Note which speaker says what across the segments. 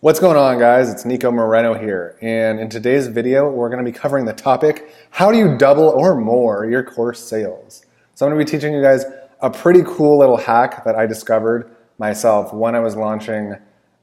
Speaker 1: What's going on, guys? It's Nico Moreno here, and in today's video we're going to be covering the topic, how do you double or more your course sales? So I'm going to be teaching you guys a pretty cool little hack that I discovered myself when I was launching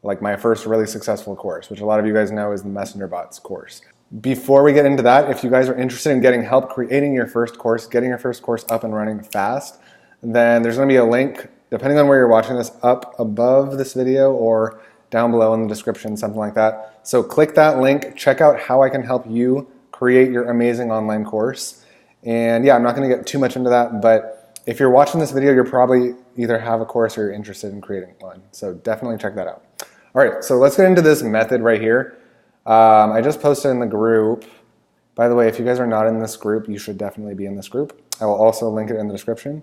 Speaker 1: my first really successful course, which a lot of you guys know is the Messenger Bots course. Before we get into that, if you guys are interested in getting help creating your first course, getting your first course up and running fast, then there's going to be a link, depending on where you're watching this, up above this video or down below in the description, something like that. So click that link, check out how I can help you create your amazing online course. And yeah, I'm not going to get too much into that, but if you're watching this video, you're probably either have a course or you're interested in creating one. So definitely check that out. All right, so let's get into this method right here. I just posted in the group. By the way, if you guys are not in this group, you should definitely be in this group. I will also link it in the description.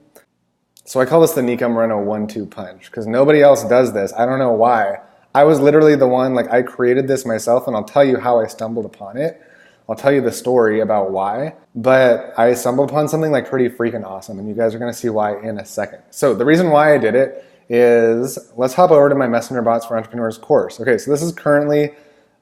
Speaker 1: So I call this the Nico Moreno 1-2 punch because nobody else does this. I don't know why. I was literally the one, I created this myself, and I'll tell you how I stumbled upon it. I'll tell you the story about why, but I stumbled upon something pretty freaking awesome, and you guys are going to see why in a second. So the reason why I did it is, let's hop over to my Messenger Bots for Entrepreneurs course. Okay, so this is currently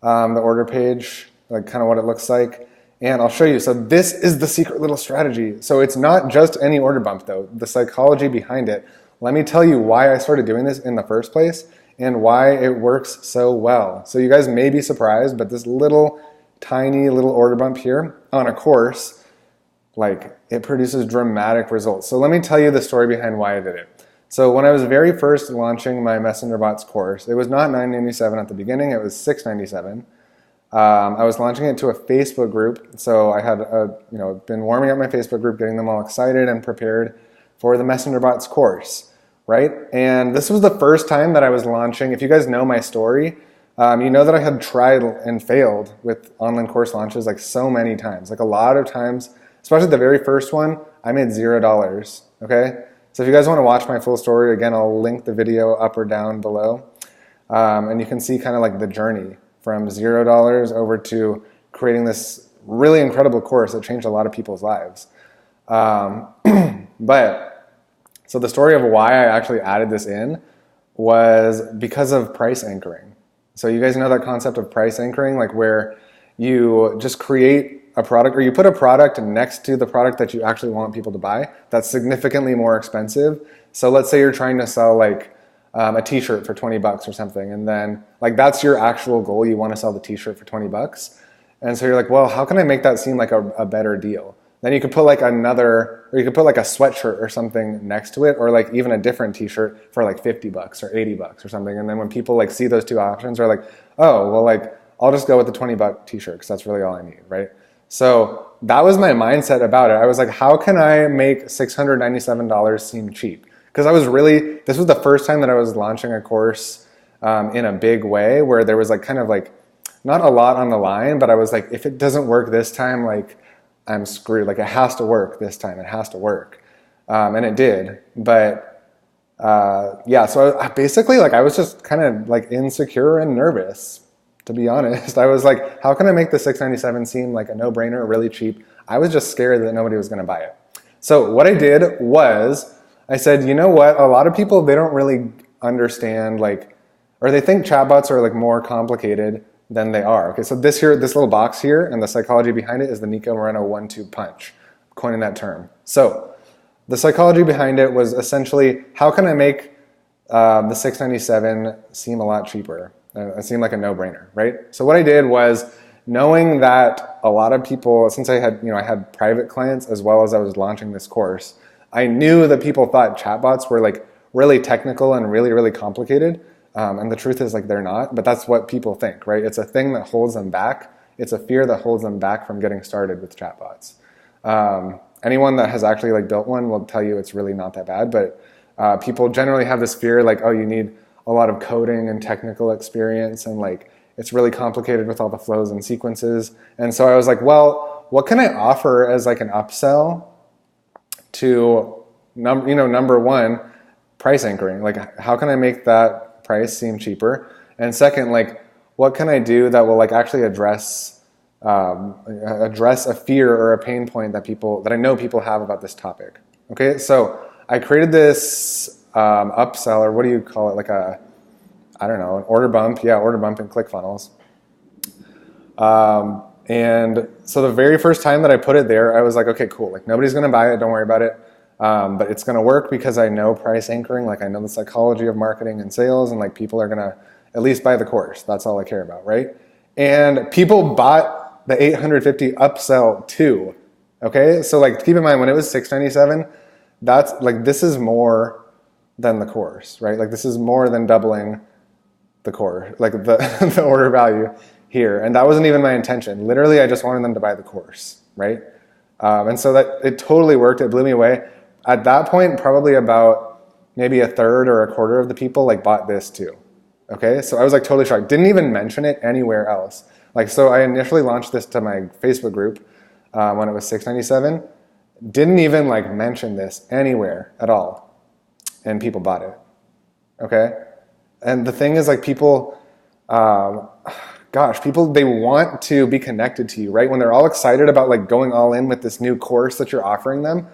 Speaker 1: the order page, kind of what it looks like, and I'll show you. So this is the secret little strategy. So it's not just any order bump though, the psychology behind it. Let me tell you why I started doing this in the first place and why it works so well. So you guys may be surprised, but this tiny little order bump here on a course, it produces dramatic results. So let me tell you the story behind why I did it. So when I was very first launching my Messenger Bots course, it was not $9.97 at the beginning, it was $6.97. I was launching it to a Facebook group. So I had been warming up my Facebook group, getting them all excited and prepared for the Messenger Bots course. Right? And this was the first time that I was launching. If you guys know my story, you know that I had tried and failed with online course launches so many times. A lot of times, especially the very first one, I made $0. Okay? So if you guys want to watch my full story, again, I'll link the video up or down below. And you can see kind of the journey from $0 over to creating this really incredible course that changed a lot of people's lives. So the story of why I actually added this in was because of price anchoring. So you guys know that concept of price anchoring, where you just create a product, or you put a product next to the product that you actually want people to buy that's significantly more expensive. So let's say you're trying to sell a t-shirt for 20 bucks or something, and then that's your actual goal. You want to sell the t-shirt for 20 bucks. And so you're well, how can I make that seem like a better deal? Then you could put or you could put a sweatshirt or something next to it, or even a different t-shirt for 50 bucks or 80 bucks or something. And then when people see those two options, they're oh, well, I'll just go with the 20-buck t-shirt because that's really all I need, right? So that was my mindset about it. I was how can I make $697 seem cheap? Because this was the first time that I was launching a course in a big way, where there was kind of not a lot on the line, but I was if it doesn't work this time, I'm screwed. It has to work this time. It has to work. And it did. But yeah, so I basically, I was just kind of insecure and nervous, to be honest. I was how can I make the $697 seem like a no-brainer, really cheap? I was just scared that nobody was going to buy it. So what I did was I said, you know what? A lot of people, they don't really understand, or they think chatbots are more complicated than they are. Okay, so this little box here, and the psychology behind it is the Nico Moreno 1-2 punch, coining that term. So the psychology behind it was essentially, how can I make the $697 seem a lot cheaper? Seem like a no-brainer, right? So what I did was, knowing that a lot of people, since I had private clients as well as I was launching this course, I knew that people thought chatbots were really technical and really, really complicated. And the truth is they're not, but that's what people think, right? It's a thing that holds them back. It's a fear that holds them back from getting started with chatbots. Anyone that has actually built one will tell you it's really not that bad, but people generally have this fear oh, you need a lot of coding and technical experience, and it's really complicated with all the flows and sequences. And so I was well, what can I offer as an upsell to number one, price anchoring? How can I make that price seem cheaper? And second, what can I do that will actually address a fear or a pain point that I know people have about this topic? Okay, so I created this upsell, or what do you call it, I don't know, an order bump. Yeah, order bump in ClickFunnels. And so the very first time that I put it there, I was like, okay, cool. Like nobody's going to buy it. Don't worry about it. But it's going to work because I know price anchoring. Like I know the psychology of marketing and sales, and like people are going to at least buy the course. That's all I care about, right? And people bought the 850 upsell too. Okay, so like keep in mind when it was $697, that's like this is more than the course, right? Like this is more than doubling the core, like the order value here. And that wasn't even my intention. Literally, I just wanted them to buy the course, right? And so that it totally worked. It blew me away. At that point, probably about maybe a third or a quarter of the people like bought this too. Okay, so I was like totally shocked. Didn't even mention it anywhere else. Like, so I initially launched this to my Facebook group when it was $697. Didn't even like mention this anywhere at all, and people bought it. Okay, and the thing is like people, people they want to be connected to you, right? When they're all excited about like going all in with this new course that you're offering them.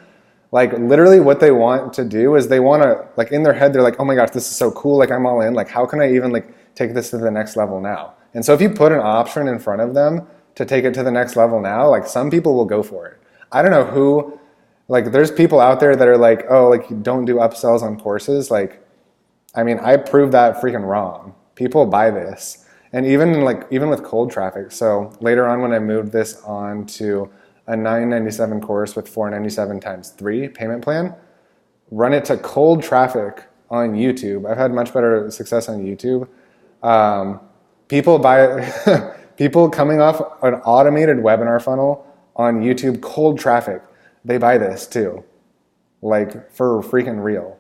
Speaker 1: Like literally what they want to do is they want to, like in their head, they're like, oh my gosh, this is so cool. Like I'm all in. Like how can I even like take this to the next level now? And so if you put an option in front of them to take it to the next level now, like some people will go for it. I don't know who, like there's people out there that are like, oh, like you don't do upsells on courses. Like, I mean, I proved that freaking wrong. People buy this. And even with cold traffic. So later on when I moved this on to a $997 course with $497 times 3 payment plan, run it to cold traffic on YouTube. I've had much better success on YouTube. People buy people coming off an automated webinar funnel on YouTube, cold traffic, they buy this too. Like for freaking real.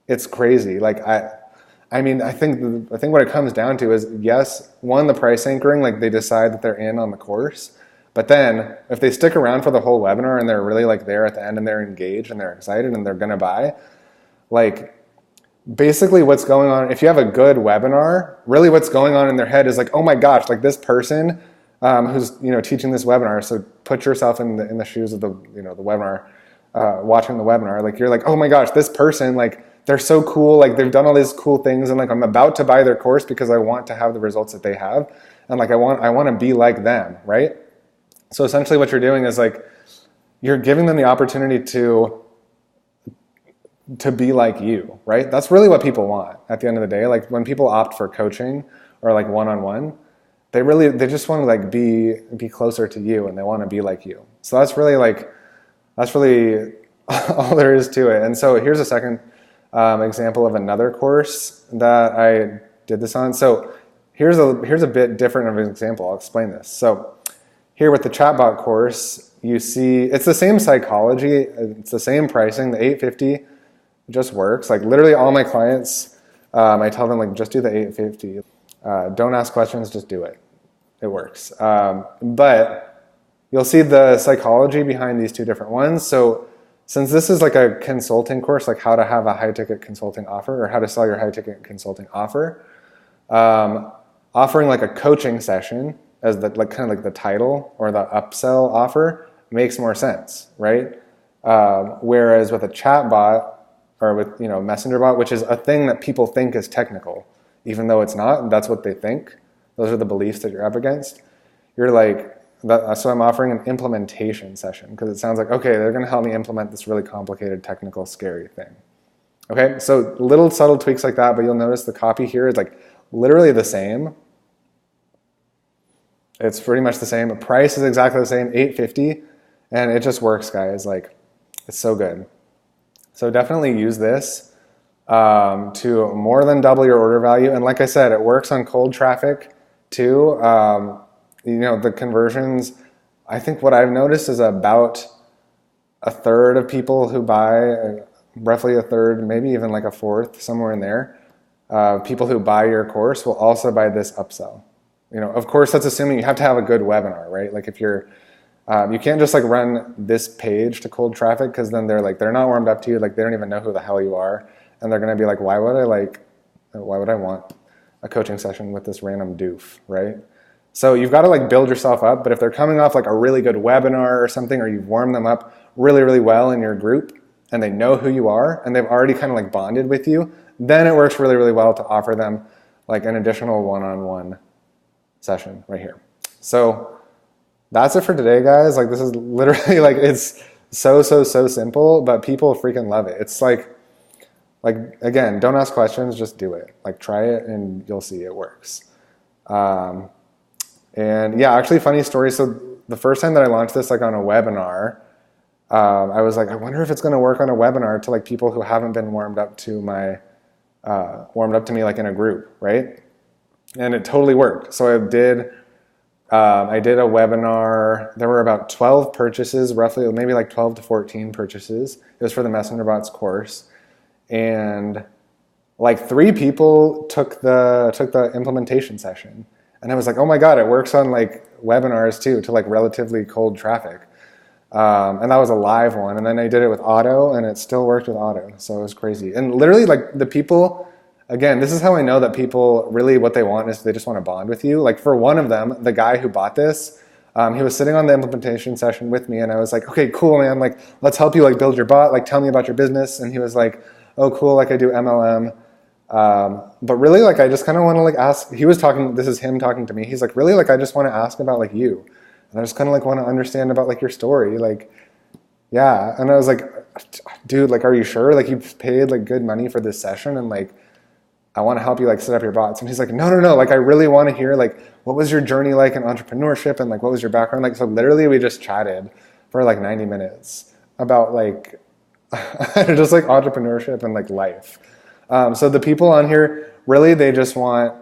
Speaker 1: It's crazy. Like I mean, I think what it comes down to is yes, one, the price anchoring, like they decide that they're in on the course. But then if they stick around for the whole webinar and they're really like there at the end and they're engaged and they're excited and they're going to buy, like basically what's going on, if you have a good webinar, really what's going on in their head is like, oh my gosh, like this person who's, teaching this webinar. So put yourself in the shoes of the webinar, watching the webinar, like you're like, oh my gosh, this person, like they're so cool. Like they've done all these cool things. And like, I'm about to buy their course because I want to have the results that they have. And like, I want to be like them. Right. So essentially what you're doing is like, you're giving them the opportunity to be like you, right? That's really what people want at the end of the day. Like when people opt for coaching or like one-on-one, they just want to like be closer to you and they want to be like you. So that's really all there is to it. And so here's a second example of another course that I did this on. So here's a bit different of an example. I'll explain this. So here with the chatbot course, you see it's the same psychology, it's the same pricing. The 850 just works. Like literally all my clients, I tell them like just do the 850. Don't ask questions, just do it. It works. But you'll see the psychology behind these two different ones. So since this is like a consulting course, like how to have a high ticket consulting offer or how to sell your high ticket consulting offer, offering like a coaching session as the like kind of like the title or the upsell offer makes more sense, right? Whereas with a chatbot or with messenger bot, which is a thing that people think is technical, even though it's not, and that's what they think. Those are the beliefs that you're up against. You're like, so I'm offering an implementation session because it sounds like, okay, they're going to help me implement this really complicated, technical, scary thing. Okay, so little subtle tweaks like that, but you'll notice the copy here is like literally the same. It's pretty much the same. The price is exactly the same, $850, and it just works, guys. Like, it's so good. So definitely use this to more than double your order value. And like I said, it works on cold traffic too. The conversions, I think what I've noticed is about a third of people who buy, roughly a third, maybe even like a fourth, somewhere in there, people who buy your course will also buy this upsell. Of course, that's assuming you have to have a good webinar, right? Like if you're, you can't just like run this page to cold traffic because then they're not warmed up to you. Like they don't even know who the hell you are. And they're going to be like, why would I want a coaching session with this random doof, right? So you've got to like build yourself up. But if they're coming off like a really good webinar or something, or you've warmed them up really, really well in your group and they know who you are and they've already kind of like bonded with you, then it works really, really well to offer them like an additional one-on-one session right here. So that's it for today, guys. Like, this is literally like, it's so simple, but people freaking love it. It's like, again, don't ask questions, just do it. Like, try it and you'll see it works. And yeah, actually, funny story. So the first time that I launched this, like on a webinar, I was like, I wonder if it's going to work on a webinar to like people who haven't been warmed up to me like in a group, right? And it totally worked. So I did a webinar. There were about 12 purchases, roughly, maybe like 12 to 14 purchases. It was for the Messenger Bots course. And like 3 people took the implementation session. And I was like, oh my God, it works on like webinars too, to like relatively cold traffic. And that was a live one. And then I did it with auto, and it still worked with auto. So it was crazy. And literally, like, the people, again, this is how I know that people really, what they want is they just want to bond with you. Like, for one of them, the guy who bought this, he was sitting on the implementation session with me, and I was like, okay, cool, man. Like, let's help you like build your bot. Like, tell me about your business. And he was like, oh, cool. Like, I do MLM. But really, like, I just kind of want to like ask, he was talking, this is him talking to me. He's like, really, like, I just want to ask about like you. And I just kind of like want to understand about like your story. Like, yeah. And I was like, dude, like, are you sure? Like, you paid like good money for this session, and like, I want to help you like set up your bots. And he's like, no. Like, I really want to hear like, what was your journey like in entrepreneurship, and like, what was your background? Like, so literally we just chatted for like 90 minutes about like, just like entrepreneurship and like life. So the people on here, really, they just want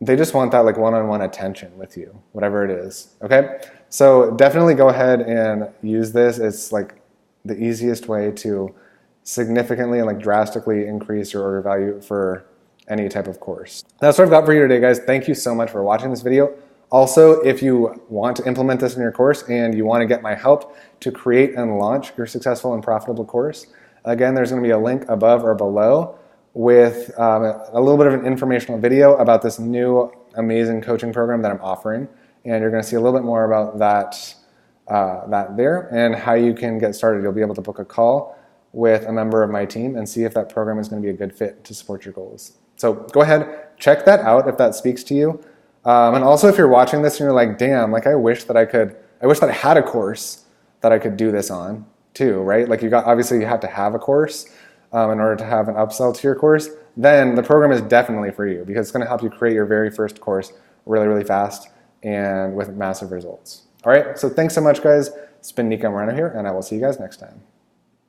Speaker 1: that like one-on-one attention with you, whatever it is, okay? So definitely go ahead and use this. It's like the easiest way to significantly and like drastically increase your order value for any type of course. That's what I've got for you today, guys. Thank you so much for watching this video. Also, if you want to implement this in your course and you want to get my help to create and launch your successful and profitable course, again, there's going to be a link above or below with a little bit of an informational video about this new amazing coaching program that I'm offering. And you're going to see a little bit more about that there and how you can get started. You'll be able to book a call with a member of my team and see if that program is going to be a good fit to support your goals. So go ahead, check that out if that speaks to you. And also, if you're watching this and you're like, damn, like I wish that I had a course that I could do this on too, right? Like, obviously you have to have a course in order to have an upsell to your course. Then the program is definitely for you, because it's going to help you create your very first course really, really fast and with massive results. All right, so thanks so much, guys. It's been Nico Moreno here, and I will see you guys next time.